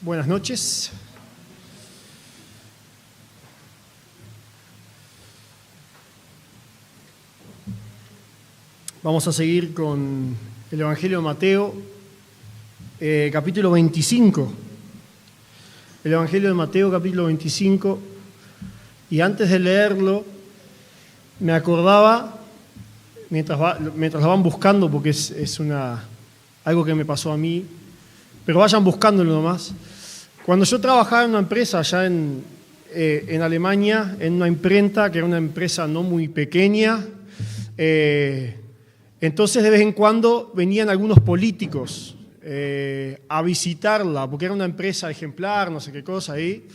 Buenas noches. Vamos a seguir con el Evangelio de Mateo, capítulo 25. El Evangelio de Mateo, capítulo 25. Y antes de leerlo, me acordaba, mientras lo van buscando, porque es algo que me pasó a mí, pero vayan buscándolo nomás. Cuando yo trabajaba en una empresa allá en Alemania, en una imprenta, que era una empresa no muy pequeña, entonces de vez en cuando venían algunos políticos a visitarla, porque era una empresa ejemplar, no sé qué cosa ahí.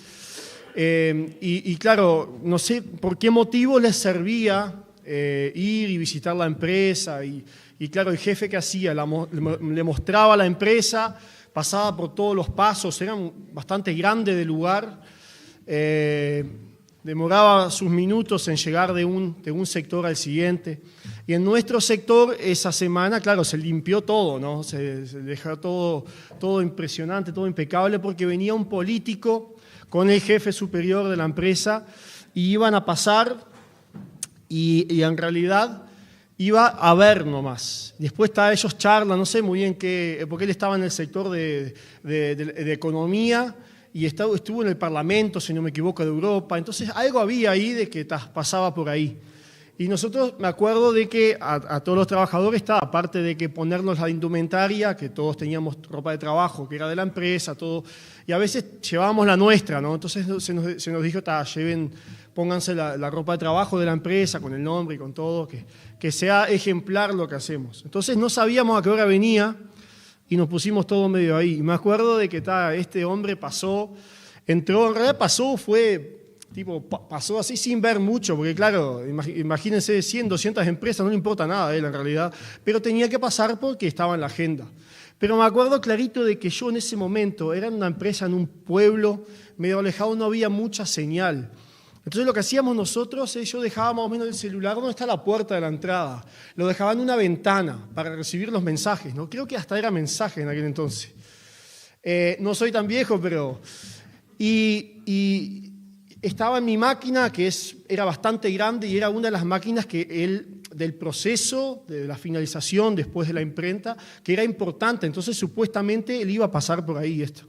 Y claro, no sé por qué motivo les servía ir y visitar la empresa. Y claro, el jefe que hacía, le mostraba la empresa, pasaba por todos los pasos, era bastante grande de lugar, demoraba sus minutos en llegar de un sector al siguiente. Y en nuestro sector esa semana, claro, se limpió todo, ¿no? Se dejó todo impresionante, todo impecable, porque venía un político con el jefe superior de la empresa y iban a pasar y en realidad iba a ver nomás. Después ellos charlan, no sé muy bien qué, porque él estaba en el sector de economía y estuvo en el Parlamento, si no me equivoco, de Europa. Entonces algo había ahí de que pasaba por ahí. Y nosotros, me acuerdo de que a todos los trabajadores estaba, aparte de que ponernos la indumentaria, que todos teníamos ropa de trabajo, que era de la empresa, todo, y a veces llevábamos la nuestra, ¿no? Entonces se nos dijo, pónganse la ropa de trabajo de la empresa, con el nombre y con todo, que sea ejemplar lo que hacemos. Entonces no sabíamos a qué hora venía y nos pusimos todo medio ahí. Y me acuerdo de que este hombre entró, en realidad pasó así sin ver mucho, porque claro, imagínense 100, 200 empresas, no le importa nada a él en realidad, pero tenía que pasar porque estaba en la agenda. Pero me acuerdo clarito de que yo en ese momento era una empresa en un pueblo medio alejado, no había mucha señal. Entonces lo que hacíamos nosotros es, yo dejaba más o menos el celular donde está la puerta de la entrada, lo dejaba en una ventana para recibir los mensajes, ¿no? Creo que hasta era mensaje en aquel entonces. No soy tan viejo, pero... Y estaba en mi máquina, que era bastante grande y era una de las máquinas del proceso, de la finalización después de la imprenta, que era importante. Entonces supuestamente él iba a pasar por ahí esto.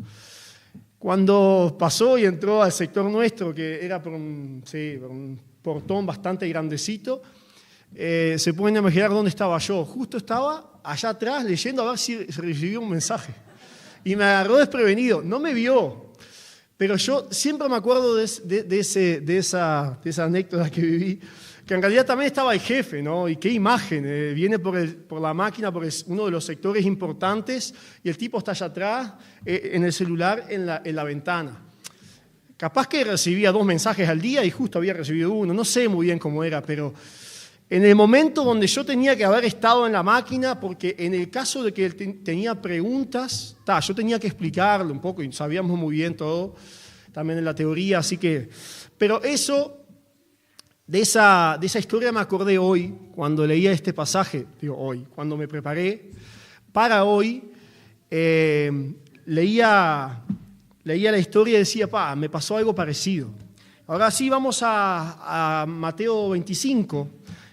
Cuando pasó y entró al sector nuestro, que era por un portón bastante grandecito, se pueden imaginar dónde estaba yo. Justo estaba allá atrás leyendo a ver si recibió un mensaje. Y me agarró desprevenido. No me vio. Pero yo siempre me acuerdo de esa anécdota que viví, que en realidad también estaba el jefe, ¿no? Y qué imagen, viene por la máquina, porque es uno de los sectores importantes, y el tipo está allá atrás, en el celular, en la ventana. Capaz que recibía 2 mensajes al día y justo había recibido uno, no sé muy bien cómo era, pero en el momento donde yo tenía que haber estado en la máquina, porque en el caso de que él tenía preguntas, yo tenía que explicarlo un poco y sabíamos muy bien todo, también en la teoría, así que... Pero de esa historia me acordé hoy, cuando leía este pasaje, cuando me preparé para hoy, leía la historia y decía, me pasó algo parecido. Ahora sí vamos a Mateo 25,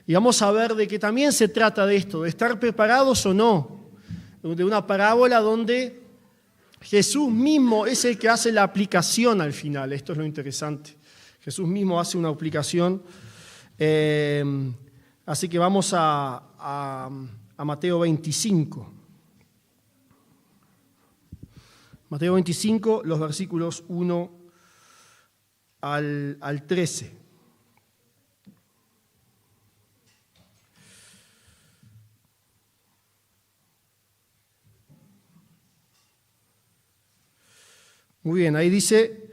y vamos a ver de que también se trata de esto, de estar preparados o no, de una parábola donde Jesús mismo es el que hace la aplicación al final. Esto es lo interesante. Jesús mismo hace una aplicación. Así que vamos a Mateo 25. Mateo 25, los versículos 1 al 13. Muy bien, ahí dice: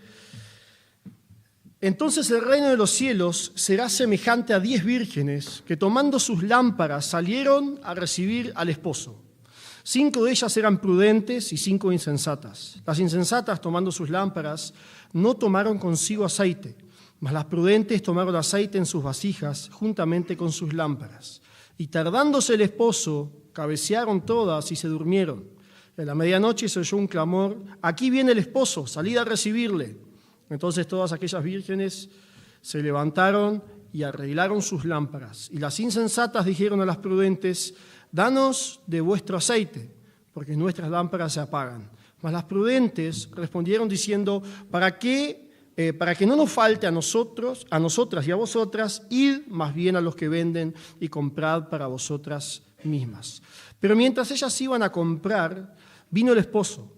entonces el reino de los cielos será semejante a 10 vírgenes que tomando sus lámparas salieron a recibir al esposo. 5 de ellas eran prudentes y 5 insensatas. Las insensatas, tomando sus lámparas, no tomaron consigo aceite, mas las prudentes tomaron aceite en sus vasijas juntamente con sus lámparas. Y tardándose el esposo, cabecearon todas y se durmieron. En la medianoche se oyó un clamor: aquí viene el esposo, salid a recibirle. Entonces todas aquellas vírgenes se levantaron y arreglaron sus lámparas. Y las insensatas dijeron a las prudentes: danos de vuestro aceite, porque nuestras lámparas se apagan. Mas las prudentes respondieron diciendo: para que no nos falte a nosotras y a vosotras, id más bien a los que venden y comprad para vosotras mismas. Pero mientras ellas iban a comprar, vino el esposo,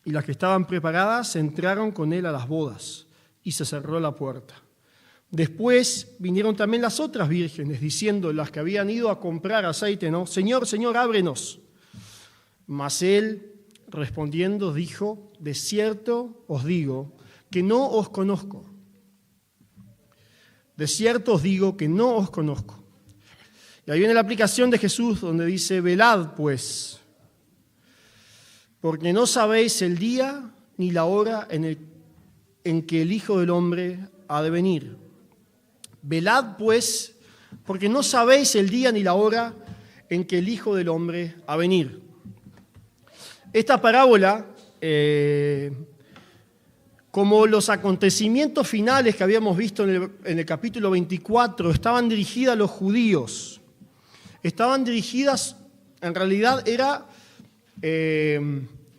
y las que estaban preparadas entraron con él a las bodas, y se cerró la puerta. Después vinieron también las otras vírgenes, diciendo, las que habían ido a comprar aceite, ¿no? Señor, Señor, ábrenos. Mas él, respondiendo, dijo: de cierto os digo que no os conozco. De cierto os digo que no os conozco. Y ahí viene la aplicación de Jesús, donde dice: velad, pues, porque no sabéis el día ni la hora en que el Hijo del Hombre ha de venir. Velad, pues, porque no sabéis el día ni la hora en que el Hijo del Hombre ha de venir. Esta parábola, como los acontecimientos finales que habíamos visto en el capítulo 24, estaban dirigidas a los judíos. Estaban dirigidas, en realidad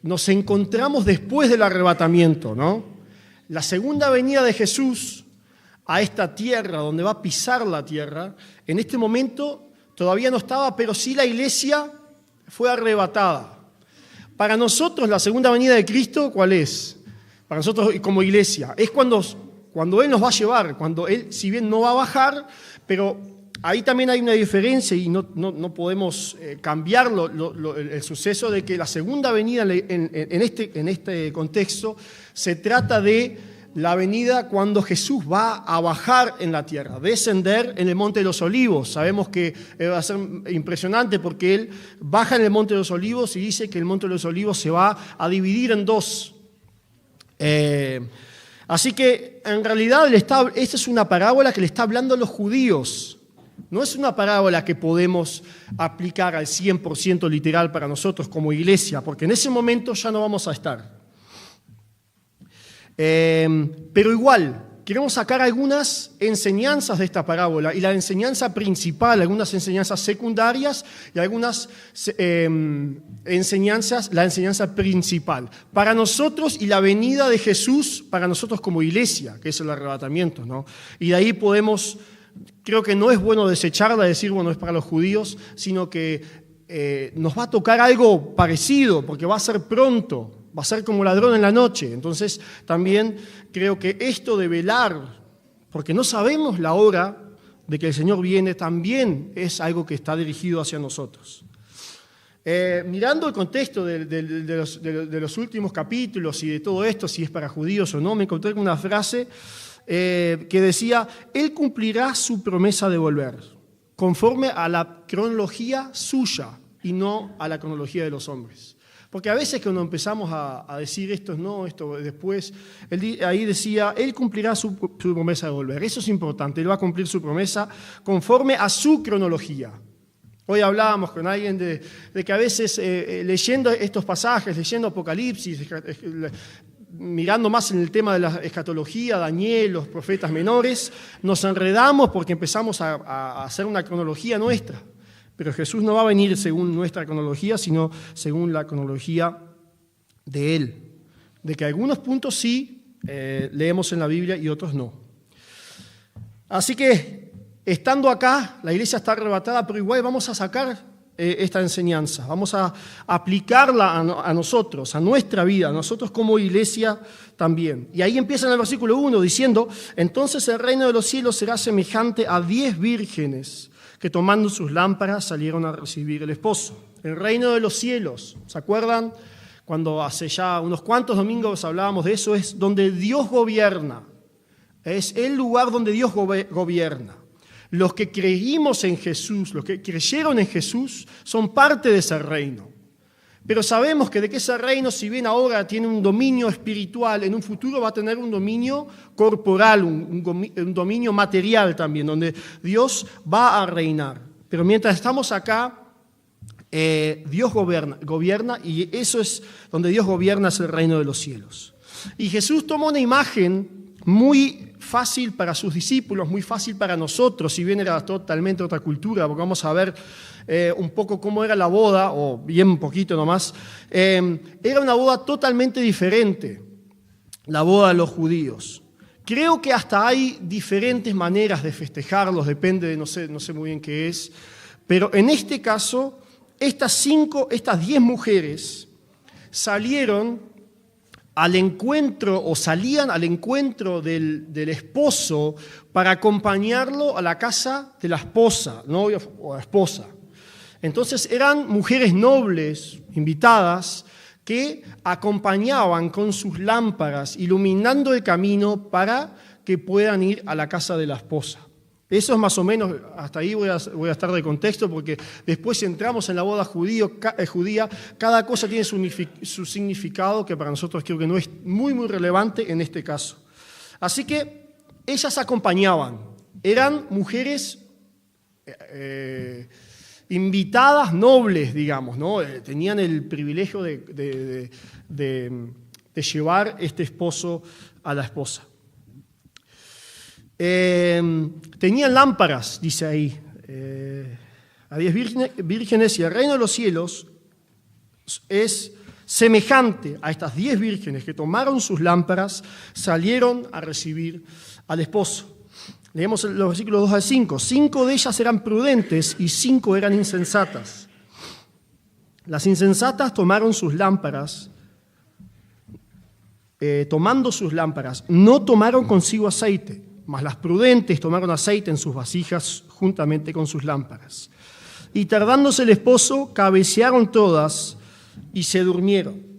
nos encontramos después del arrebatamiento, ¿no? La segunda venida de Jesús a esta tierra, donde va a pisar la tierra, en este momento todavía no estaba, pero sí la iglesia fue arrebatada. Para nosotros la segunda venida de Cristo, ¿cuál es? Para nosotros como iglesia, es cuando Él nos va a llevar, cuando Él, si bien no va a bajar, pero ahí también hay una diferencia y no podemos cambiarlo, el suceso de que la segunda venida en este contexto se trata de la venida cuando Jesús va a bajar en la tierra, descender en el Monte de los Olivos. Sabemos que va a ser impresionante porque Él baja en el Monte de los Olivos y dice que el Monte de los Olivos se va a dividir en dos. Así que en realidad esta es una parábola que le está hablando a los judíos. No es una parábola que podemos aplicar al 100% literal para nosotros como iglesia, porque en ese momento ya no vamos a estar. Pero igual, queremos sacar algunas enseñanzas de esta parábola, y la enseñanza principal, algunas enseñanzas secundarias y algunas enseñanzas, la enseñanza principal. Para nosotros y la venida de Jesús, para nosotros como iglesia, que es el arrebatamiento, ¿no? Y de ahí podemos, creo que no es bueno desecharla, decir, bueno, es para los judíos, sino que nos va a tocar algo parecido, porque va a ser pronto. Va a ser como ladrón en la noche. Entonces, también creo que esto de velar, porque no sabemos la hora de que el Señor viene, también es algo que está dirigido hacia nosotros. Mirando el contexto de los últimos capítulos y de todo esto, si es para judíos o no, me encontré con una frase que decía: Él cumplirá su promesa de volver, conforme a la cronología suya y no a la cronología de los hombres. Porque a veces cuando empezamos a decir esto no, esto después, ahí decía, Él cumplirá su promesa de volver. Eso es importante, Él va a cumplir su promesa conforme a su cronología. Hoy hablábamos con alguien de que a veces leyendo estos pasajes, leyendo Apocalipsis, mirando más en el tema de la escatología, Daniel, los profetas menores, nos enredamos porque empezamos a hacer una cronología nuestra. Pero Jesús no va a venir según nuestra cronología, sino según la cronología de Él. De que algunos puntos sí leemos en la Biblia y otros no. Así que, estando acá, la iglesia está arrebatada, pero igual vamos a sacar esta enseñanza, vamos a aplicarla a nosotros, a nuestra vida, a nosotros como iglesia también. Y ahí empieza en el versículo 1 diciendo: entonces el reino de los cielos será semejante a 10 vírgenes que tomando sus lámparas salieron a recibir el esposo. El reino de los cielos, ¿se acuerdan? Cuando hace ya unos cuantos domingos hablábamos de eso, es donde Dios gobierna. Es el lugar donde Dios gobierna. Los que creímos en Jesús, los que creyeron en Jesús, son parte de ese reino. Pero sabemos que de que ese reino, si bien ahora tiene un dominio espiritual, en un futuro va a tener un dominio corporal, un dominio material también, donde Dios va a reinar. Pero mientras estamos acá, Dios gobierna, y eso es donde Dios gobierna, es el reino de los cielos. Y Jesús toma una imagen muy fácil para sus discípulos, muy fácil para nosotros, si bien era totalmente otra cultura, porque vamos a ver un poco cómo era la boda, o bien un poquito nomás. Era una boda totalmente diferente, la boda de los judíos. Creo que hasta hay diferentes maneras de festejarlos, depende de, no sé muy bien qué es, pero en este caso, estas 10 mujeres salieron al encuentro, o salían al encuentro del esposo para acompañarlo a la casa de la esposa, novia o esposa. Entonces eran mujeres nobles, invitadas, que acompañaban con sus lámparas, iluminando el camino para que puedan ir a la casa de la esposa. Eso es más o menos, hasta ahí voy a estar de contexto, porque después si entramos en la boda judía, cada cosa tiene su significado, que para nosotros creo que no es muy, muy relevante en este caso. Así que ellas acompañaban, eran mujeres invitadas nobles, digamos, ¿no? Tenían el privilegio de llevar este esposo a la esposa. Tenían lámparas, dice ahí, a 10 vírgenes, y el reino de los cielos es semejante a estas 10 vírgenes que tomaron sus lámparas, salieron a recibir al esposo. Leemos los versículos 2 al 5. 5 de ellas eran prudentes y 5 eran insensatas. Las insensatas tomaron sus lámparas, tomando sus lámparas, no tomaron consigo aceite, mas las prudentes tomaron aceite en sus vasijas juntamente con sus lámparas. Y tardándose el esposo, cabecearon todas y se durmieron.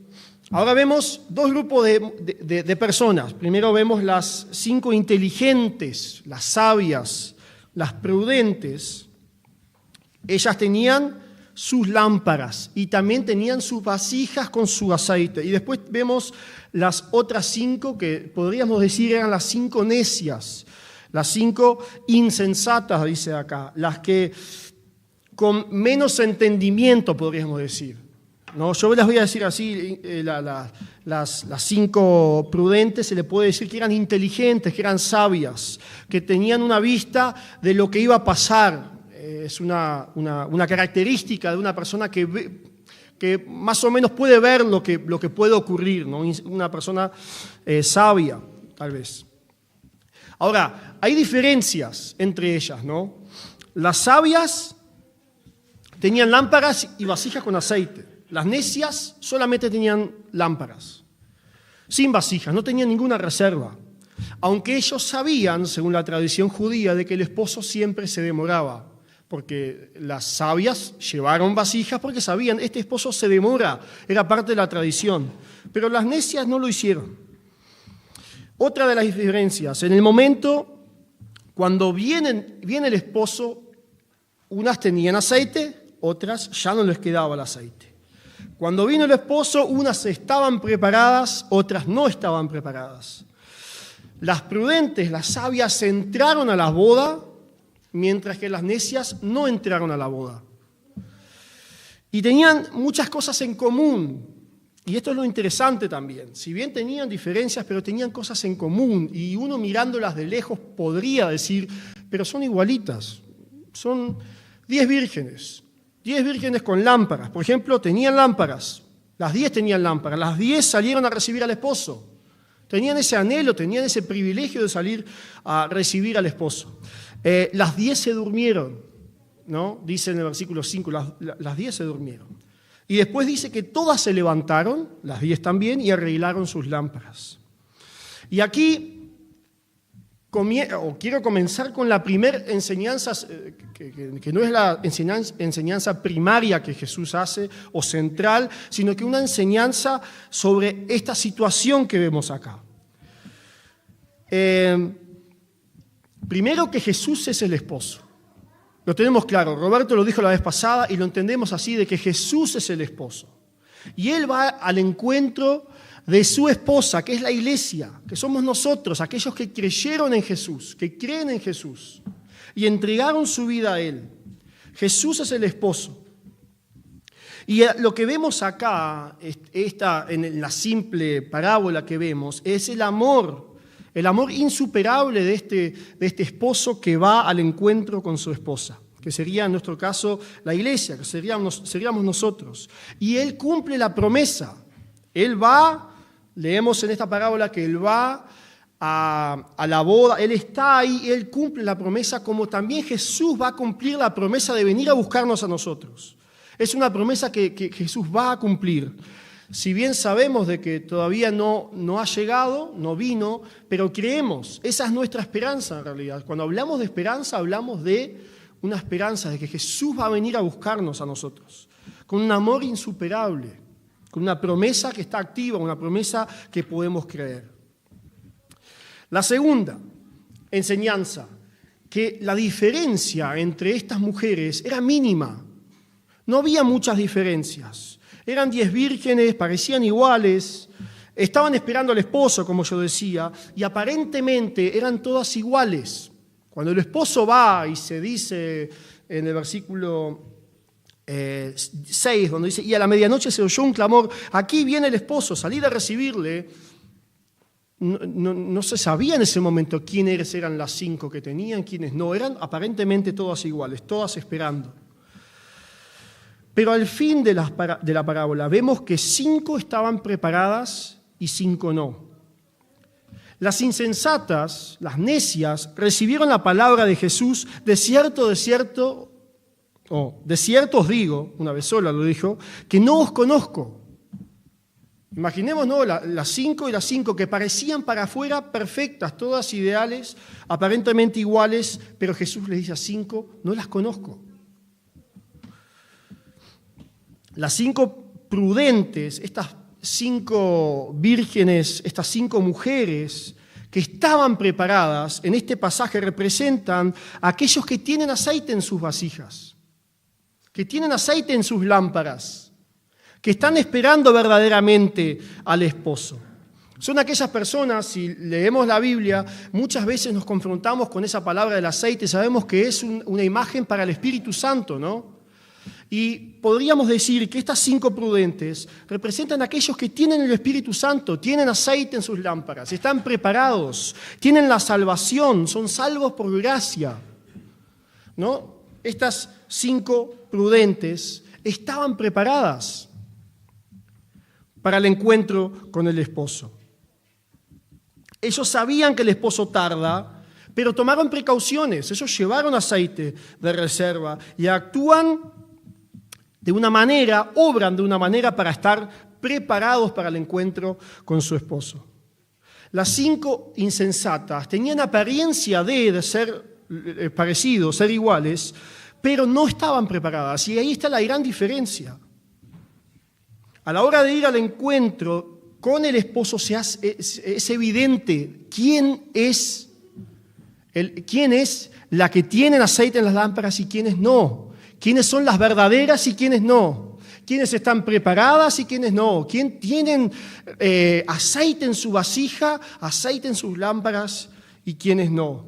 Ahora vemos dos grupos de personas. Primero vemos las 5 inteligentes, las sabias, las prudentes. Ellas tenían sus lámparas y también tenían sus vasijas con su aceite. Y después vemos las otras 5 que podríamos decir eran las 5 necias, las 5 insensatas, dice acá, las que con menos entendimiento podríamos decir. No, yo les voy a decir así, las 5 prudentes se le puede decir que eran inteligentes, que eran sabias, que tenían una vista de lo que iba a pasar. Es una característica de una persona que más o menos puede ver lo que puede ocurrir, ¿no? Una persona sabia, tal vez. Ahora, hay diferencias entre ellas, ¿no? Las sabias tenían lámparas y vasijas con aceite. Las necias solamente tenían lámparas, sin vasijas, no tenían ninguna reserva. Aunque ellos sabían, según la tradición judía, de que el esposo siempre se demoraba. Porque las sabias llevaron vasijas porque sabían, este esposo se demora, era parte de la tradición. Pero las necias no lo hicieron. Otra de las diferencias, en el momento cuando viene el esposo, unas tenían aceite, otras ya no les quedaba el aceite. Cuando vino el esposo, unas estaban preparadas, otras no estaban preparadas. Las prudentes, las sabias, entraron a la boda, mientras que las necias no entraron a la boda. Y tenían muchas cosas en común, y esto es lo interesante también. Si bien tenían diferencias, pero tenían cosas en común, y uno mirándolas de lejos podría decir, pero son igualitas, son 10 vírgenes. 10 vírgenes con lámparas. Por ejemplo, tenían lámparas. Las 10 tenían lámparas. Las 10 salieron a recibir al esposo. Tenían ese anhelo, tenían ese privilegio de salir a recibir al esposo. Las 10 se durmieron, ¿no? Dice en el versículo 5, las 10 se durmieron. Y después dice que todas se levantaron, las 10 también, y arreglaron sus lámparas. Y aquí quiero comenzar con la primera enseñanza, que no es la enseñanza primaria que Jesús hace o central, sino que una enseñanza sobre esta situación que vemos acá. Primero, que Jesús es el esposo. Lo tenemos claro, Roberto lo dijo la vez pasada y lo entendemos así, de que Jesús es el esposo. Y Él va al encuentro de su esposa, que es la iglesia, que somos nosotros, aquellos que creyeron en Jesús, que creen en Jesús y entregaron su vida a Él. Jesús es el esposo. Y lo que vemos acá, en la simple parábola que vemos, es el amor insuperable de este esposo que va al encuentro con su esposa, que sería en nuestro caso la iglesia, que seríamos nosotros. Y él cumple la promesa. Él va, leemos en esta parábola que él va a la boda, él está ahí, él cumple la promesa, como también Jesús va a cumplir la promesa de venir a buscarnos a nosotros. Es una promesa que Jesús va a cumplir. Si bien sabemos de que todavía no ha llegado, no vino, pero creemos, esa es nuestra esperanza en realidad. Cuando hablamos de esperanza, hablamos de una esperanza de que Jesús va a venir a buscarnos a nosotros, con un amor insuperable, con una promesa que está activa, una promesa que podemos creer. La segunda enseñanza, que la diferencia entre estas mujeres era mínima. No había muchas diferencias. Eran 10 vírgenes, parecían iguales, estaban esperando al esposo, como yo decía, y aparentemente eran todas iguales. Cuando el esposo va y se dice en el versículo 6, donde dice, y a la medianoche se oyó un clamor, aquí viene el esposo, salid a recibirle. No se sabía en ese momento quiénes eran las 5 que tenían, quiénes no, eran aparentemente todas iguales, todas esperando. Pero al fin de la parábola vemos que 5 estaban preparadas y 5 no. Las insensatas, las necias, recibieron la palabra de Jesús, de cierto os digo, una vez sola lo dijo, que no os conozco. Imaginemos, ¿no? Las 5 y las 5 que parecían para afuera perfectas, todas ideales, aparentemente iguales, pero Jesús les dice a 5, no las conozco. Las 5 prudentes, estas 5 vírgenes, estas 5 mujeres que estaban preparadas, en este pasaje representan a aquellos que tienen aceite en sus vasijas, que tienen aceite en sus lámparas, que están esperando verdaderamente al esposo. Son aquellas personas, si leemos la Biblia, muchas veces nos confrontamos con esa palabra del aceite, sabemos que es una imagen para el Espíritu Santo, ¿no? Y podríamos decir que estas 5 prudentes representan a aquellos que tienen el Espíritu Santo, tienen aceite en sus lámparas, están preparados, tienen la salvación, son salvos por gracia, ¿no? Estas 5 prudentes estaban preparadas para el encuentro con el esposo. Ellos sabían que el esposo tarda, pero tomaron precauciones. Ellos llevaron aceite de reserva y actúan de una manera, obran de una manera para estar preparados para el encuentro con su esposo. Las 5 insensatas tenían apariencia de ser parecidos, ser iguales, pero no estaban preparadas. Y ahí está la gran diferencia. A la hora de ir al encuentro con el esposo es evidente quién es la que tiene aceite en las lámparas y quiénes no. Quiénes son las verdaderas y quiénes no. Quiénes están preparadas y quiénes no. Quién tienen aceite en su vasija, aceite en sus lámparas y quiénes no.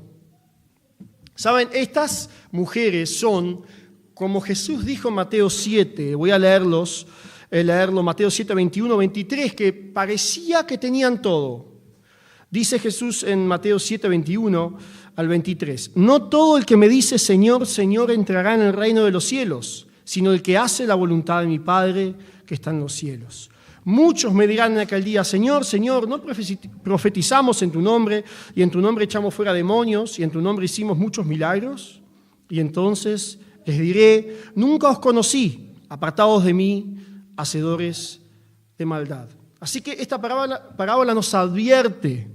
Saben, estas mujeres son, como Jesús dijo en Mateo 7, voy a leerlo, Mateo 7, 21, 23, que parecía que tenían todo. Dice Jesús en Mateo 7, 21 al 23, no todo el que me dice Señor, Señor entrará en el reino de los cielos, sino el que hace la voluntad de mi Padre que está en los cielos. Muchos me dirán en aquel día, Señor, Señor, ¿no profetizamos en tu nombre y en tu nombre echamos fuera demonios y en tu nombre hicimos muchos milagros? Y entonces les diré, nunca os conocí, apartados de mí, hacedores de maldad. Así que esta parábola nos advierte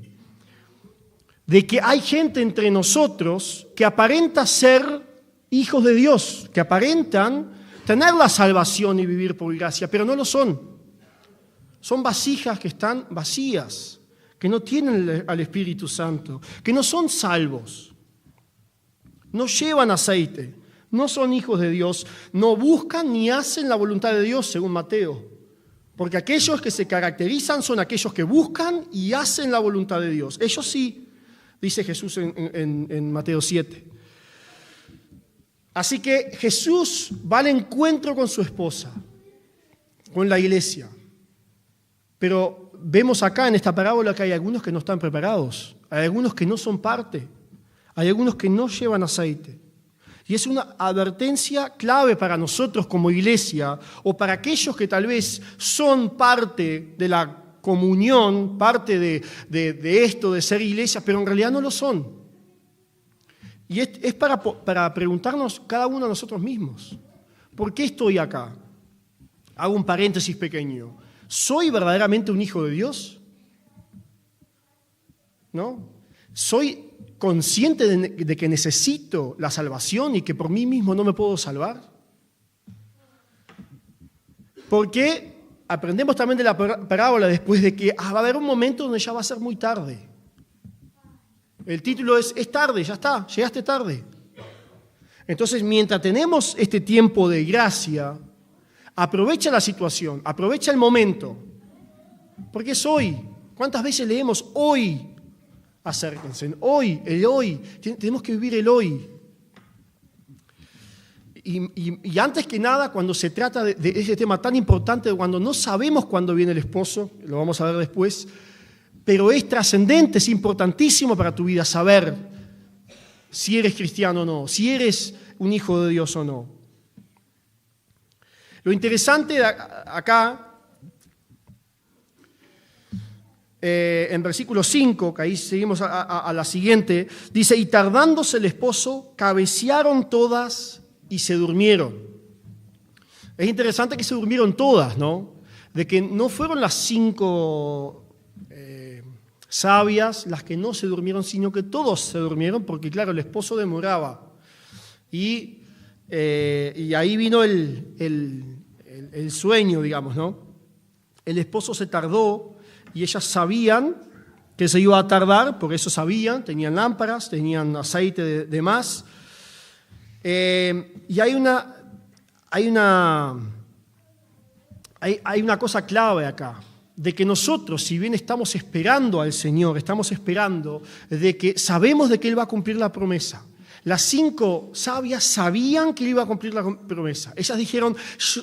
de que hay gente entre nosotros que aparenta ser hijos de Dios, que aparentan tener la salvación y vivir por gracia, pero no lo son. Son vasijas que están vacías, que no tienen al Espíritu Santo, que no son salvos, no llevan aceite, no son hijos de Dios, no buscan ni hacen la voluntad de Dios, según Mateo. Porque aquellos que se caracterizan son aquellos que buscan y hacen la voluntad de Dios. Ellos sí, dice Jesús en Mateo 7. Así que Jesús va al encuentro con su esposa. con la iglesia. Pero vemos acá en esta parábola que hay algunos que no están preparados, hay algunos que no son parte, hay algunos que no llevan aceite. Y es una advertencia clave para nosotros como iglesia o para aquellos que tal vez son parte de la comunión, parte de esto de ser iglesia, pero en realidad no lo son. Y es para preguntarnos cada uno a nosotros mismos, ¿por qué estoy acá? Hago un paréntesis pequeño. ¿Soy verdaderamente un hijo de Dios? ¿No? ¿Soy consciente de que necesito la salvación y que por mí mismo no me puedo salvar? Porque aprendemos también de la parábola después de que va a haber un momento donde ya va a ser muy tarde. El título es tarde, ya está, llegaste tarde. Entonces, mientras tenemos este tiempo de gracia, aprovecha la situación, aprovecha el momento, porque es hoy. ¿Cuántas veces leemos hoy? Acérquense, hoy, el hoy. Tenemos que vivir el hoy. Y antes que nada, cuando se trata de ese tema tan importante, cuando no sabemos cuándo viene el esposo, lo vamos a ver después, pero es trascendente, es importantísimo para tu vida saber si eres cristiano o no, si eres un hijo de Dios o no. Lo interesante de acá, en versículo 5, que ahí seguimos a la siguiente, dice, y tardándose el esposo, cabecearon todas y se durmieron. Es interesante que se durmieron todas, ¿no? De que no fueron las 5 sabias las que no se durmieron, sino que todos se durmieron, porque claro, el esposo demoraba. Y ahí vino el sueño, digamos, ¿no? El esposo se tardó y ellas sabían que se iba a tardar, por eso sabían, tenían lámparas, tenían aceite de más. Y hay una cosa clave acá, de que nosotros, si bien estamos esperando al Señor, estamos esperando de que sabemos de que Él va a cumplir la promesa. Las 5 sabias sabían que Él iba a cumplir la promesa. Ellas dijeron,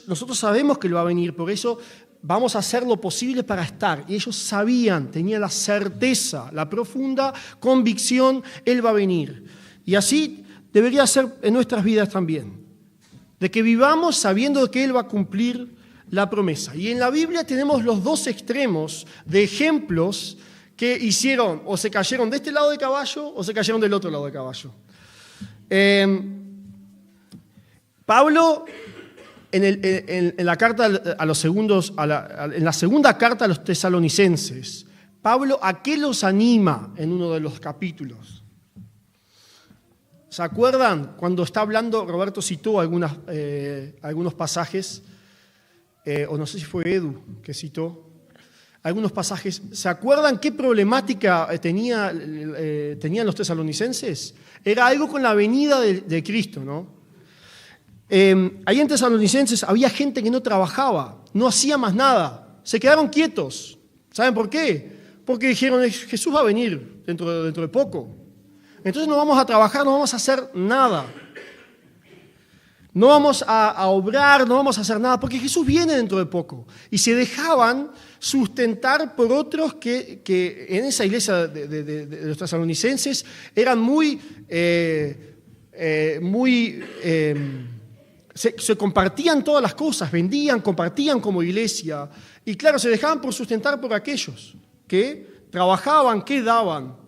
nosotros sabemos que Él va a venir, por eso vamos a hacer lo posible para estar. Y ellos sabían, tenían la certeza, la profunda convicción, Él va a venir. Y así debería ser en nuestras vidas también, de que vivamos sabiendo que Él va a cumplir la promesa. Y en la Biblia tenemos los dos extremos de ejemplos que hicieron, o se cayeron de este lado del caballo, o se cayeron del otro lado del caballo. Pablo, en la carta a los segundos, en la segunda carta a los tesalonicenses, Pablo, ¿a qué los anima en uno de los capítulos? ¿Se acuerdan? Cuando está hablando, Roberto citó algunos pasajes, o no sé si fue Edu que citó algunos pasajes. ¿Se acuerdan qué problemática tenían los tesalonicenses? Era algo con la venida de Cristo, ¿no? Ahí en Tesalonicenses había gente que no trabajaba, no hacía más nada, se quedaron quietos. ¿Saben por qué? Porque dijeron, Jesús va a venir dentro de poco. Entonces no vamos a trabajar, no vamos a hacer nada. No vamos a obrar, no vamos a hacer nada, porque Jesús viene dentro de poco. Y se dejaban sustentar por otros que en esa iglesia de los tesalonicenses eran se compartían todas las cosas, vendían, compartían como iglesia. Y claro, se dejaban por sustentar por aquellos que trabajaban, que daban.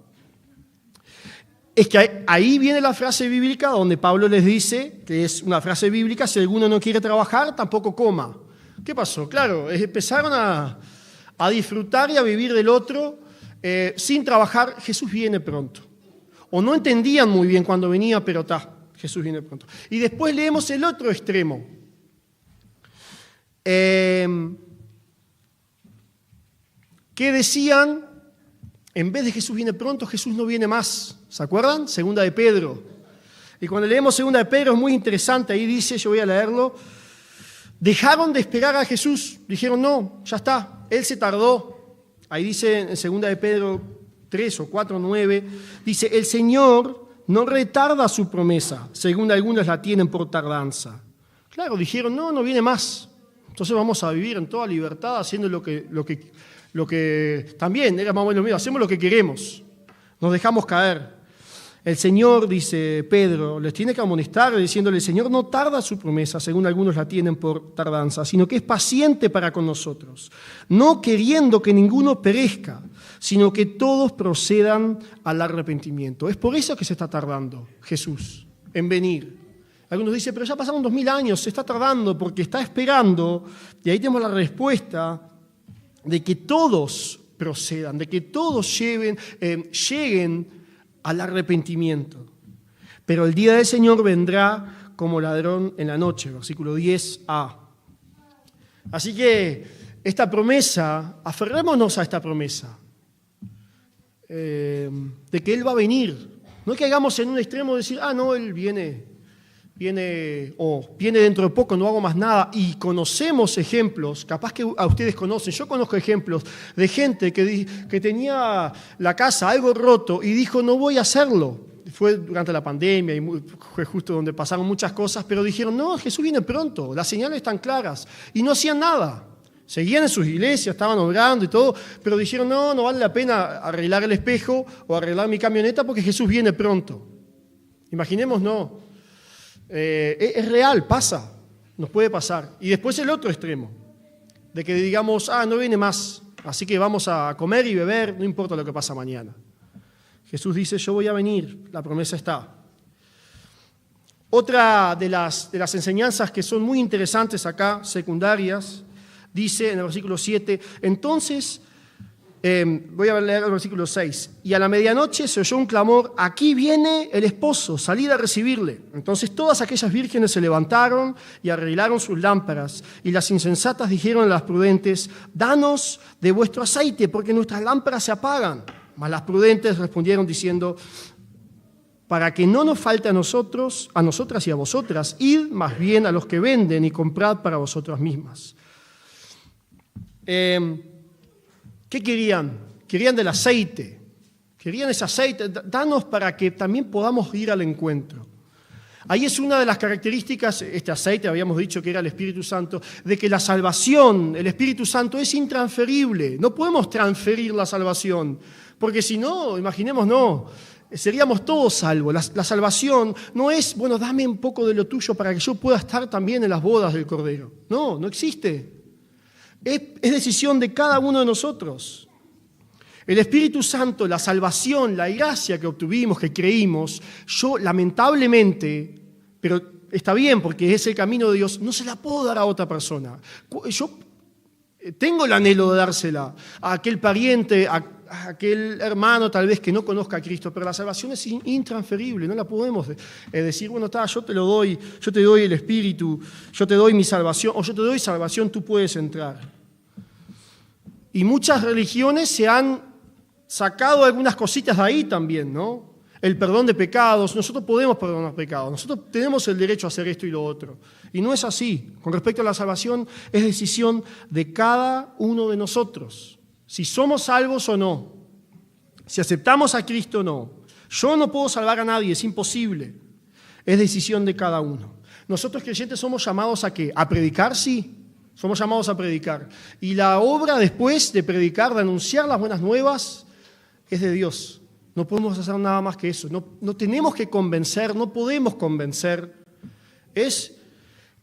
Es que ahí viene la frase bíblica donde Pablo les dice, que es una frase bíblica, si alguno no quiere trabajar, tampoco coma. ¿Qué pasó? Claro, empezaron a disfrutar y a vivir del otro sin trabajar. Jesús viene pronto. O no entendían muy bien cuándo venía, pero Jesús viene pronto. Y después leemos el otro extremo. Que decían, en vez de Jesús viene pronto, Jesús no viene más. ¿Se acuerdan? Segunda de Pedro. Y cuando leemos Segunda de Pedro es muy interesante. Ahí dice, yo voy a leerlo. Dejaron de esperar a Jesús. Dijeron, no, ya está. Él se tardó. Ahí dice en Segunda de Pedro 3 o 4, 9. Dice, el Señor no retarda su promesa, según algunos la tienen por tardanza. Claro, dijeron, no viene más. Entonces vamos a vivir en toda libertad haciendo lo que también era más o menos lo mismo, hacemos lo que queremos, nos dejamos caer. El Señor, dice Pedro, les tiene que amonestar diciéndole: el Señor no tarda su promesa, según algunos la tienen por tardanza, sino que es paciente para con nosotros, no queriendo que ninguno perezca, sino que todos procedan al arrepentimiento. Es por eso que se está tardando Jesús en venir. Algunos dicen, pero ya pasaron 2000 años, se está tardando porque está esperando, y ahí tenemos la respuesta de que todos procedan, de que todos lleguen al arrepentimiento. Pero el día del Señor vendrá como ladrón en la noche, versículo 10a. Así que esta promesa, aferrémonos a esta promesa, de que Él va a venir. No que hagamos en un extremo decir, no, Él viene dentro de poco, no hago más nada. Y conocemos ejemplos, capaz que a ustedes conocen, yo conozco ejemplos de gente que tenía la casa algo roto y dijo, no voy a hacerlo. Fue durante la pandemia y fue justo donde pasaron muchas cosas, pero dijeron, no, Jesús viene pronto, las señales están claras. Y no hacían nada. Seguían en sus iglesias, estaban orando y todo, pero dijeron, no vale la pena arreglar el espejo o arreglar mi camioneta porque Jesús viene pronto. Imaginemos, no. Es real, pasa, nos puede pasar. Y después el otro extremo, de que digamos, no viene más, así que vamos a comer y beber, no importa lo que pasa mañana. Jesús dice, yo voy a venir, la promesa está. Otra de las enseñanzas que son muy interesantes acá, secundarias, dice en el versículo 7, entonces, voy a leer el versículo 6, y a la medianoche se oyó un clamor, aquí viene el esposo, salid a recibirle. Entonces todas aquellas vírgenes se levantaron y arreglaron sus lámparas, y las insensatas dijeron a las prudentes, danos de vuestro aceite, porque nuestras lámparas se apagan. Mas las prudentes respondieron diciendo, para que no nos falte a nosotras y a vosotras, id más bien a los que venden y comprad para vosotras mismas. ¿Qué querían? Querían del aceite. Querían ese aceite. Danos para que también podamos ir al encuentro. Ahí es una de las características, este aceite, habíamos dicho que era el Espíritu Santo, de que la salvación, el Espíritu Santo es intransferible. No podemos transferir la salvación, porque si no, imaginemos, seríamos todos salvos. La salvación no es, dame un poco de lo tuyo para que yo pueda estar también en las bodas del Cordero. No existe. Es decisión de cada uno de nosotros. El Espíritu Santo, la salvación, la gracia que obtuvimos, que creímos, yo lamentablemente, pero está bien porque es el camino de Dios, no se la puedo dar a otra persona. Yo tengo el anhelo de dársela a aquel pariente, a aquel hermano tal vez que no conozca a Cristo, pero la salvación es intransferible, no la podemos decir, yo te lo doy, yo te doy el Espíritu, yo te doy mi salvación, o yo te doy salvación, tú puedes entrar. Y muchas religiones se han sacado algunas cositas de ahí también, ¿no? El perdón de pecados, nosotros podemos perdonar pecados, nosotros tenemos el derecho a hacer esto y lo otro. Y no es así. Con respecto a la salvación, es decisión de cada uno de nosotros. Si somos salvos o no, si aceptamos a Cristo o no. Yo no puedo salvar a nadie, es imposible. Es decisión de cada uno. Nosotros creyentes somos llamados ¿a qué? ¿A predicar? Sí, somos llamados a predicar. Y la obra después de predicar, de anunciar las buenas nuevas, es de Dios. No podemos hacer nada más que eso. No tenemos que convencer, no podemos convencer. Es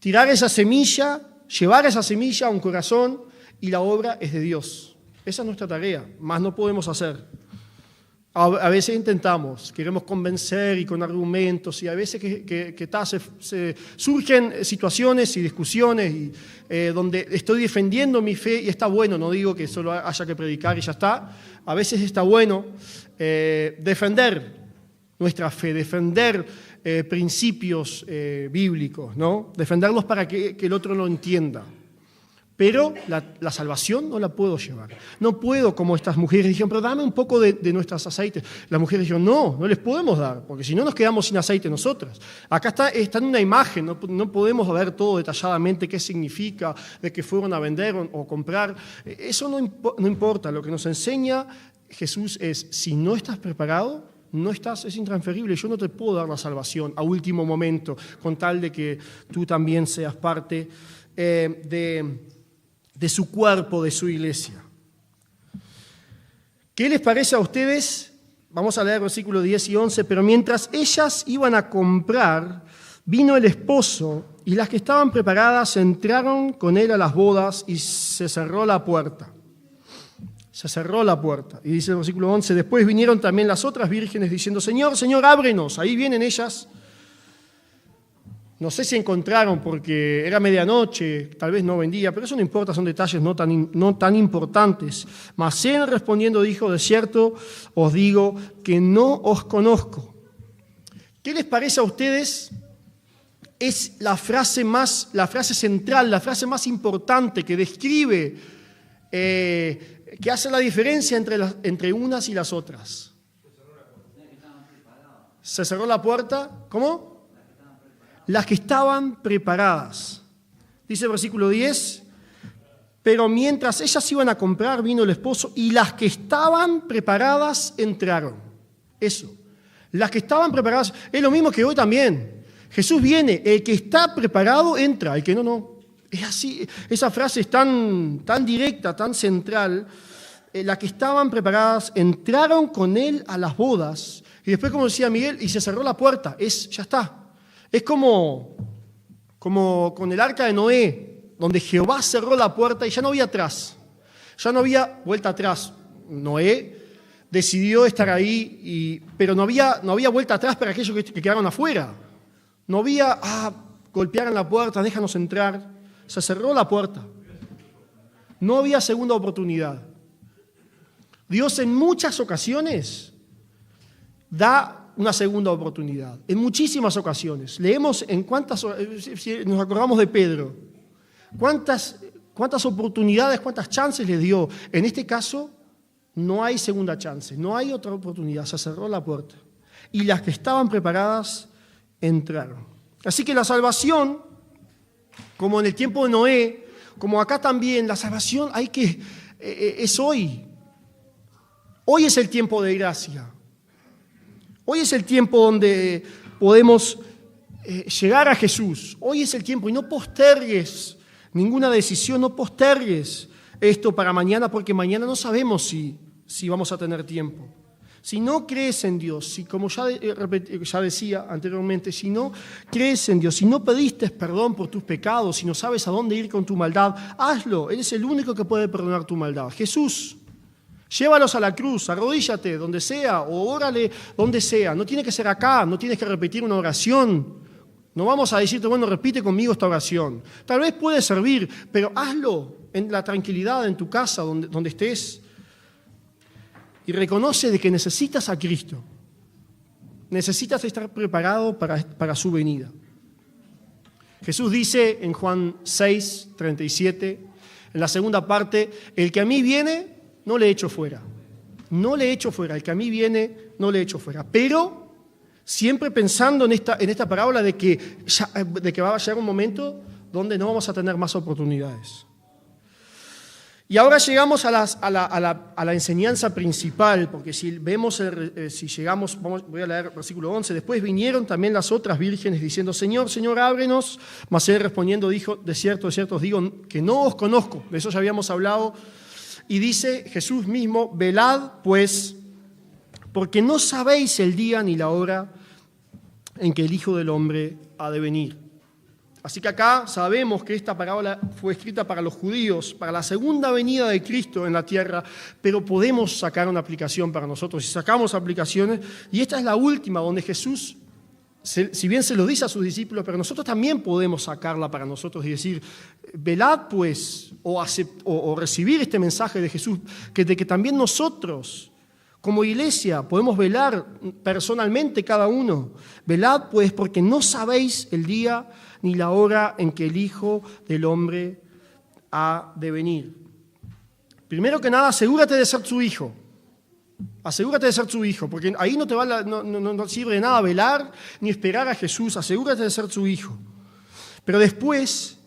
tirar esa semilla, llevar esa semilla a un corazón y la obra es de Dios. Esa es nuestra tarea, más no podemos hacer. A veces intentamos, queremos convencer y con argumentos, y a veces se surgen situaciones y discusiones donde estoy defendiendo mi fe y está bueno, no digo que solo haya que predicar y ya está. A veces está bueno defender nuestra fe, defender principios bíblicos, ¿no? Defenderlos para que el otro lo entienda. Pero la salvación no la puedo llevar. No puedo, como estas mujeres dijeron, pero dame un poco de nuestros aceites. Las mujeres dijeron, no les podemos dar, porque si no nos quedamos sin aceite nosotras. Acá está en una imagen, no podemos ver todo detalladamente qué significa, de que fueron a vender o comprar. Eso no importa, lo que nos enseña Jesús es, si no estás preparado, es intransferible. Yo no te puedo dar la salvación a último momento, con tal de que tú también seas parte de su cuerpo, de su iglesia. ¿Qué les parece a ustedes? Vamos a leer versículos 10 y 11. Pero mientras ellas iban a comprar, vino el esposo, y las que estaban preparadas entraron con él a las bodas y se cerró la puerta. Se cerró la puerta. Y dice el versículo 11, después vinieron también las otras vírgenes diciendo, Señor, Señor, ábrenos. Ahí vienen ellas. No sé si encontraron porque era medianoche, tal vez no vendía, pero eso no importa, son detalles no tan importantes. Mas él respondiendo dijo, de cierto os digo que no os conozco. ¿Qué les parece a ustedes? Es la frase central, la frase más importante que describe, que hace la diferencia entre unas y las otras. Se cerró la puerta. ¿Cómo? Las que estaban preparadas. Dice el versículo 10, pero mientras ellas iban a comprar, vino el esposo y las que estaban preparadas entraron. Eso. Las que estaban preparadas, es lo mismo que hoy también. Jesús viene, el que está preparado entra, el que no, no. Es así, esa frase es tan directa, tan central. Las que estaban preparadas entraron con él a las bodas y después, como decía Miguel, y se cerró la puerta, ya está. Es como con el arca de Noé, donde Jehová cerró la puerta y ya no había atrás, ya no había vuelta atrás. Noé decidió estar ahí, pero no había vuelta atrás para aquellos que quedaron afuera. No había, golpearan la puerta, déjanos entrar. Se cerró la puerta. No había segunda oportunidad. Dios en muchas ocasiones da una segunda oportunidad, en muchísimas ocasiones. Leemos si nos acordamos de Pedro, cuántas oportunidades, cuántas chances le dio. En este caso, no hay segunda chance, no hay otra oportunidad, se cerró la puerta. Y las que estaban preparadas entraron. Así que la salvación, como en el tiempo de Noé, como acá también, la salvación es hoy. Hoy es el tiempo de gracia. Hoy es el tiempo donde podemos llegar a Jesús. Hoy es el tiempo y no postergues ninguna decisión, no postergues esto para mañana porque mañana no sabemos si vamos a tener tiempo. Si no crees en Dios, si como ya decía anteriormente, si no crees en Dios, si no pediste perdón por tus pecados, si no sabes a dónde ir con tu maldad, hazlo. Él es el único que puede perdonar tu maldad. Jesús. Llévalos a la cruz, arrodíllate donde sea o órale donde sea. No tiene que ser acá, no tienes que repetir una oración. No vamos a decirte, bueno, repite conmigo esta oración. Tal vez puede servir, pero hazlo en la tranquilidad, en tu casa, donde estés. Y reconoce de que necesitas a Cristo. Necesitas estar preparado para su venida. Jesús dice en Juan 6, 37, en la segunda parte, el que a mí viene, no le echo fuera. No le echo fuera. El que a mí viene, no le echo fuera. Pero siempre pensando en esta parábola de que va a llegar un momento donde no vamos a tener más oportunidades. Y ahora llegamos a la enseñanza principal, porque si llegamos, voy a leer versículo 11, después vinieron también las otras vírgenes diciendo, Señor, Señor, ábrenos. Mas él respondiendo dijo, de cierto os digo que no os conozco. De eso ya habíamos hablado. Y dice Jesús mismo, velad pues, porque no sabéis el día ni la hora en que el Hijo del Hombre ha de venir. Así que acá sabemos que esta parábola fue escrita para los judíos, para la segunda venida de Cristo en la tierra, pero podemos sacar una aplicación para nosotros. Y sacamos aplicaciones, y esta es la última, donde Jesús, si bien se lo dice a sus discípulos, pero nosotros también podemos sacarla para nosotros y decir, velad pues, o recibir este mensaje de Jesús, de que también nosotros, como iglesia, podemos velar personalmente cada uno. Velad pues, porque no sabéis el día ni la hora en que el Hijo del Hombre ha de venir. Primero que nada, asegúrate de ser su hijo. Asegúrate de ser su hijo, porque ahí no sirve de nada velar ni esperar a Jesús. Asegúrate de ser su hijo. Pero después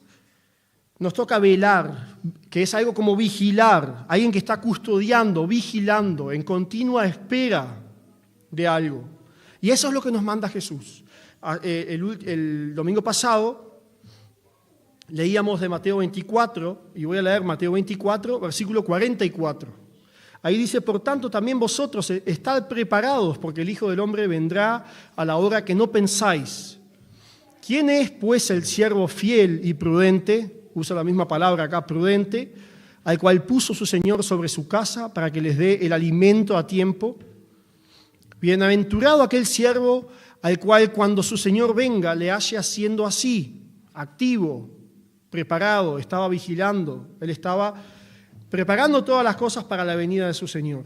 nos toca velar, que es algo como vigilar, alguien que está custodiando, vigilando, en continua espera de algo. Y eso es lo que nos manda Jesús. El domingo pasado Leíamos de Mateo 24, y voy a leer Mateo 24, versículo 44. Ahí dice: por tanto, también vosotros estad preparados, porque el Hijo del Hombre vendrá a la hora que no pensáis. ¿Quién es, pues, el siervo fiel y prudente? Usa la misma palabra acá, prudente, al cual puso su Señor sobre su casa para que les dé el alimento a tiempo. Bienaventurado aquel siervo al cual, cuando su Señor venga, le halle haciendo así, activo, preparado, estaba vigilando, él estaba preparando todas las cosas para la venida de su Señor.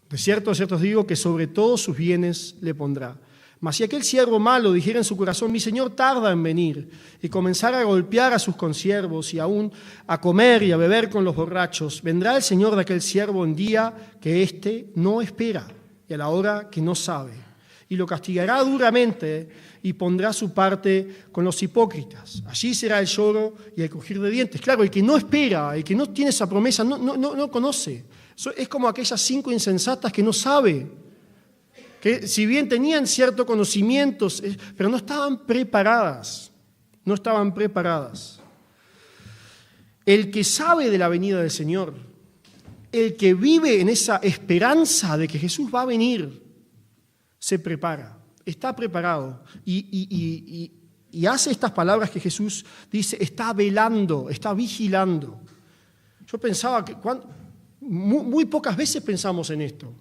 De cierto os digo que sobre todos sus bienes le pondrá. Mas si aquel siervo malo dijera en su corazón: mi Señor tarda en venir, y comenzara a golpear a sus consiervos y aún a comer y a beber con los borrachos, vendrá el Señor de aquel siervo en día que éste no espera y a la hora que no sabe, y lo castigará duramente y pondrá su parte con los hipócritas. Allí será el lloro y el crujir de dientes. Claro, el que no espera, el que no tiene esa promesa, no conoce. Es como aquellas 5 insensatas que no sabe, que si bien tenían cierto conocimiento, pero no estaban preparadas. No estaban preparadas. El que sabe de la venida del Señor, el que vive en esa esperanza de que Jesús va a venir, se prepara, está preparado y hace estas palabras que Jesús dice: está velando, está vigilando. Yo pensaba que muy pocas veces pensamos en esto.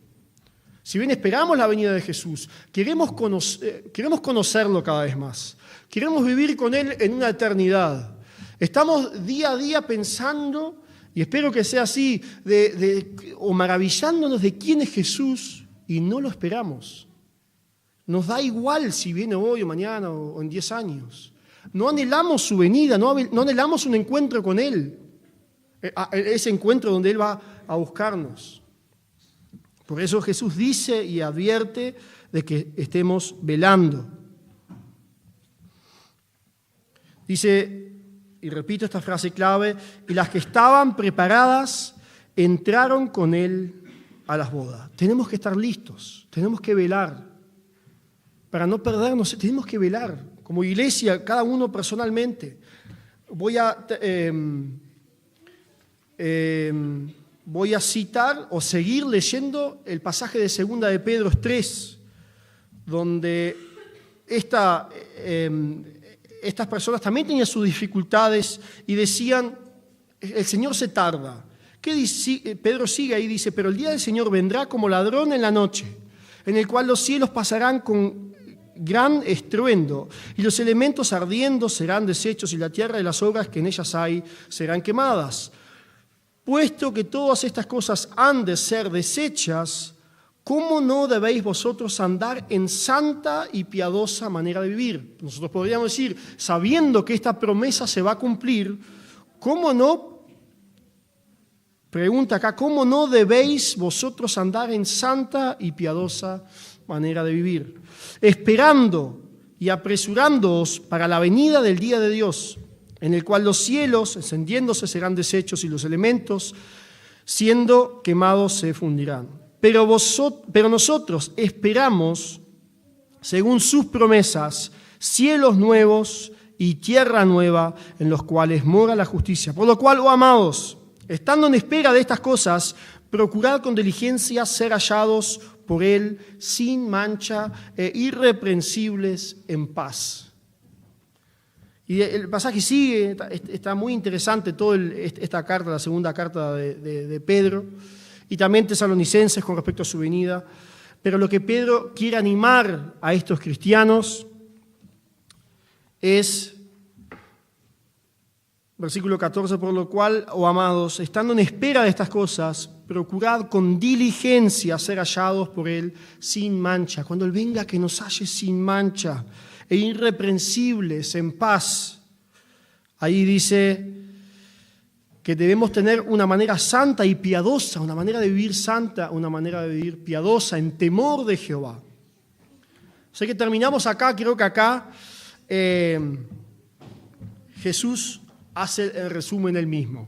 Si bien esperamos la venida de Jesús, queremos conocerlo cada vez más, queremos vivir con Él en una eternidad. Estamos día a día pensando, y espero que sea así, o maravillándonos de quién es Jesús, y no lo esperamos. Nos da igual si viene hoy o mañana o en 10 años. No anhelamos su venida, no anhelamos un encuentro con Él. Ese encuentro donde Él va a buscarnos. Por eso Jesús dice y advierte de que estemos velando. Dice, y repito esta frase clave: y las que estaban preparadas entraron con Él a las bodas. Tenemos que estar listos, tenemos que velar. Para no perdernos, tenemos que velar, como iglesia, cada uno personalmente. Voy a citar o seguir leyendo el pasaje de 2 de Pedro 3, donde estas personas también tenían sus dificultades y decían: el Señor se tarda. Pedro sigue ahí y dice: pero el día del Señor vendrá como ladrón en la noche, en el cual los cielos pasarán con gran estruendo, y los elementos ardiendo serán deshechos, y la tierra y las obras que en ellas hay serán quemadas. Puesto que todas estas cosas han de ser deshechas, ¿cómo no debéis vosotros andar en santa y piadosa manera de vivir? Nosotros podríamos decir, sabiendo que esta promesa se va a cumplir, ¿cómo no? Pregunta acá: ¿cómo no debéis vosotros andar en santa y piadosa manera de vivir? Esperando y apresurándoos para la venida del día de Dios, en el cual los cielos, encendiéndose, serán deshechos, y los elementos, siendo quemados, se fundirán. Pero nosotros esperamos, según sus promesas, cielos nuevos y tierra nueva, en los cuales mora la justicia. Por lo cual, oh amados, estando en espera de estas cosas, procurad con diligencia ser hallados por Él sin mancha e irreprensibles en paz. Y el pasaje sigue, está muy interesante toda esta carta, la segunda carta de Pedro, y también Tesalonicenses con respecto a su venida. Pero lo que Pedro quiere animar a estos cristianos es, versículo 14, por lo cual, oh amados, estando en espera de estas cosas, procurad con diligencia ser hallados por Él sin mancha. Cuando Él venga, que nos halle sin mancha e irreprensibles, en paz. Ahí dice que debemos tener una manera santa y piadosa, una manera de vivir santa, una manera de vivir piadosa, en temor de Jehová. Sé que terminamos acá, creo que acá Jesús hace el resumen él mismo.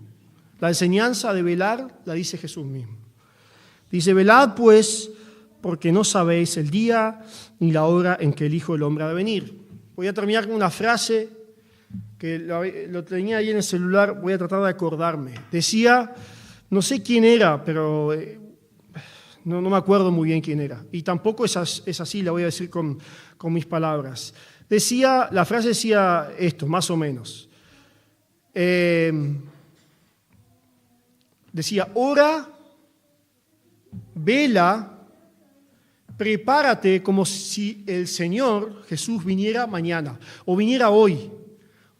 La enseñanza de velar la dice Jesús mismo. Dice: velad pues, porque no sabéis el día ni la hora en que el Hijo del Hombre ha de venir. Voy a terminar con una frase que lo tenía ahí en el celular, voy a tratar de acordarme. Decía, no sé quién era, pero no me acuerdo muy bien quién era. Y tampoco es así, la voy a decir con mis palabras. La frase decía esto, más o menos. Decía, ora, vela, prepárate como si el Señor Jesús viniera mañana o viniera hoy.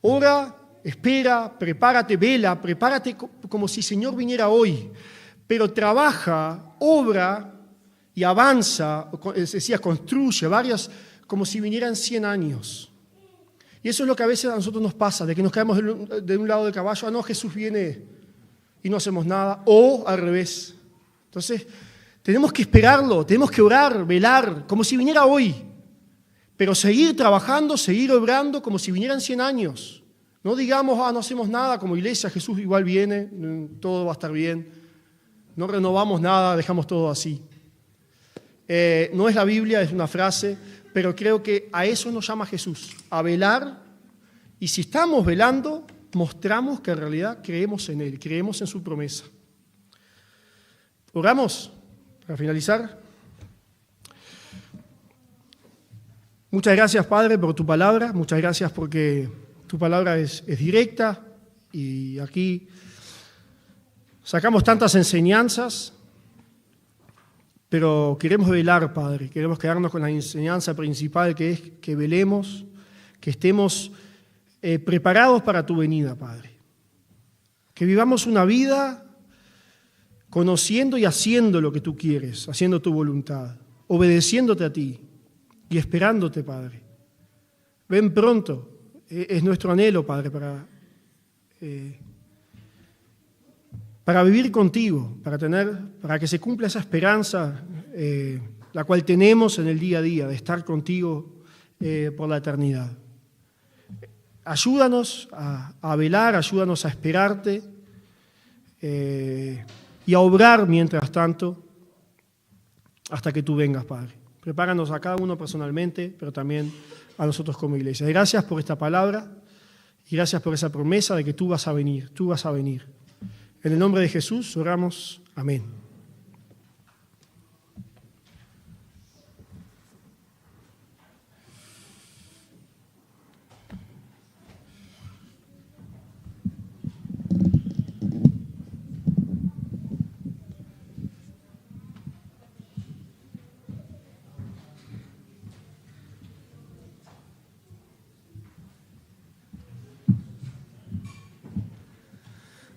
Ora, espera, prepárate, vela, prepárate como si el Señor viniera hoy. Pero trabaja, obra y avanza, decía, construye varias, como si vinieran 100 años. Y eso es lo que a veces a nosotros nos pasa, de que nos caemos de un lado del caballo, no, Jesús viene y no hacemos nada, o al revés. Entonces, tenemos que esperarlo, tenemos que orar, velar, como si viniera hoy, pero seguir trabajando, seguir obrando como si vinieran 100 años. No digamos, no hacemos nada como iglesia, Jesús igual viene, todo va a estar bien. No renovamos nada, dejamos todo así. No es la Biblia, es una frase, pero creo que a eso nos llama Jesús, a velar, y si estamos velando, mostramos que en realidad creemos en Él, creemos en su promesa. Oramos. Para finalizar, muchas gracias, Padre, por tu palabra. Muchas gracias porque tu palabra es directa y aquí sacamos tantas enseñanzas, pero queremos velar, Padre. Queremos quedarnos con la enseñanza principal, que es que velemos, que estemos preparados para tu venida, Padre. Que vivamos una vida conociendo y haciendo lo que tú quieres, haciendo tu voluntad, obedeciéndote a ti y esperándote, Padre. Ven pronto, es nuestro anhelo, Padre, para vivir contigo, para que se cumpla esa esperanza, la cual tenemos en el día a día, de estar contigo por la eternidad. Ayúdanos a velar, ayúdanos a esperarte, y a obrar mientras tanto hasta que tú vengas, Padre. Prepáranos a cada uno personalmente, pero también a nosotros como iglesia. Gracias por esta palabra y gracias por esa promesa de que tú vas a venir, tú vas a venir. En el nombre de Jesús oramos. Amén.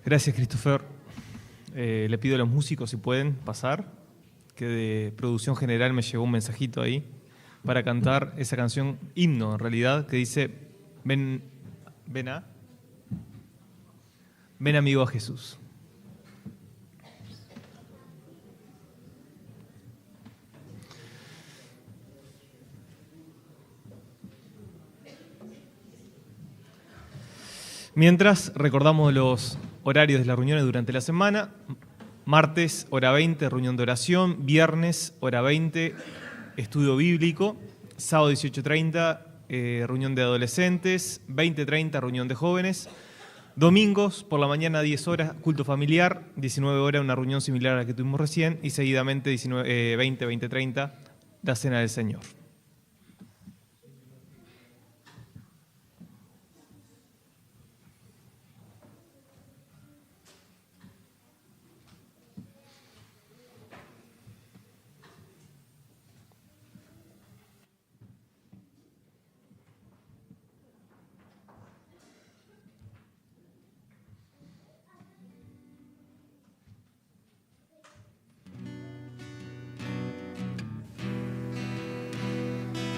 Gracias, Christopher. Le pido a los músicos si pueden pasar, que de producción general me llegó un mensajito ahí para cantar esa canción, himno en realidad, que dice, ven amigo a Jesús. Mientras recordamos los horarios de las reuniones durante la semana: martes, hora 20, reunión de oración; viernes, hora 20, estudio bíblico; sábado 18:30, reunión de adolescentes; 20:30, reunión de jóvenes; domingos, por la mañana 10 horas, culto familiar; 19 horas, una reunión similar a la que tuvimos recién; y seguidamente 20:30, la cena del Señor.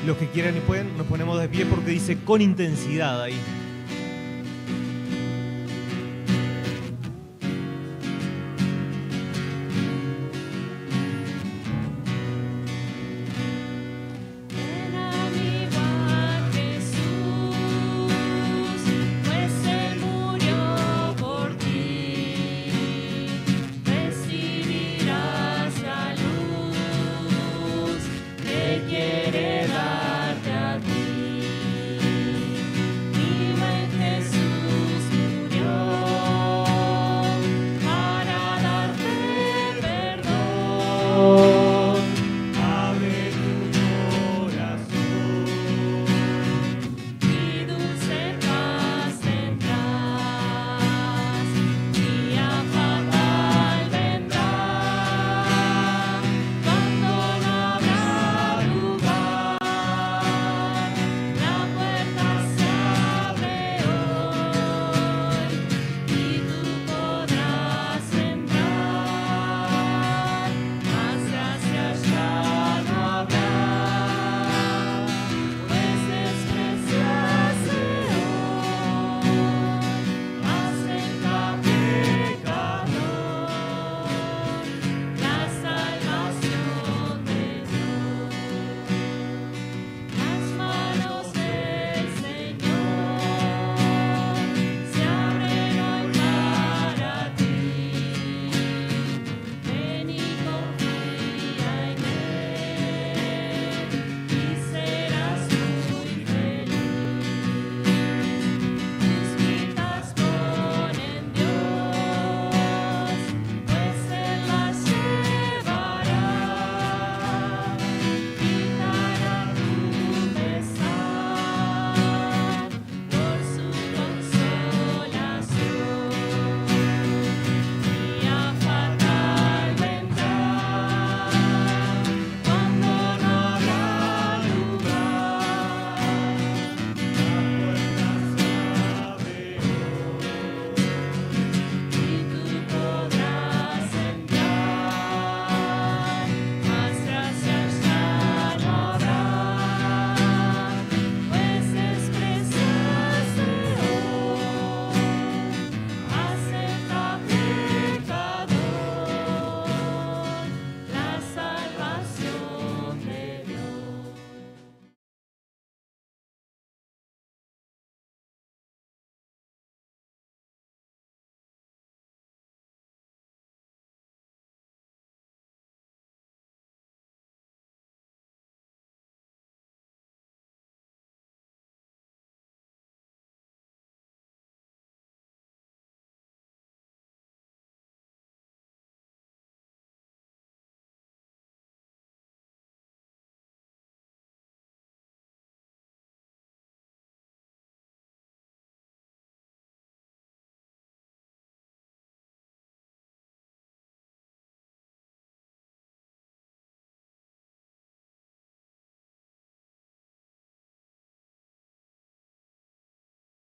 Los que quieran y pueden, nos ponemos de pie porque dice con intensidad ahí.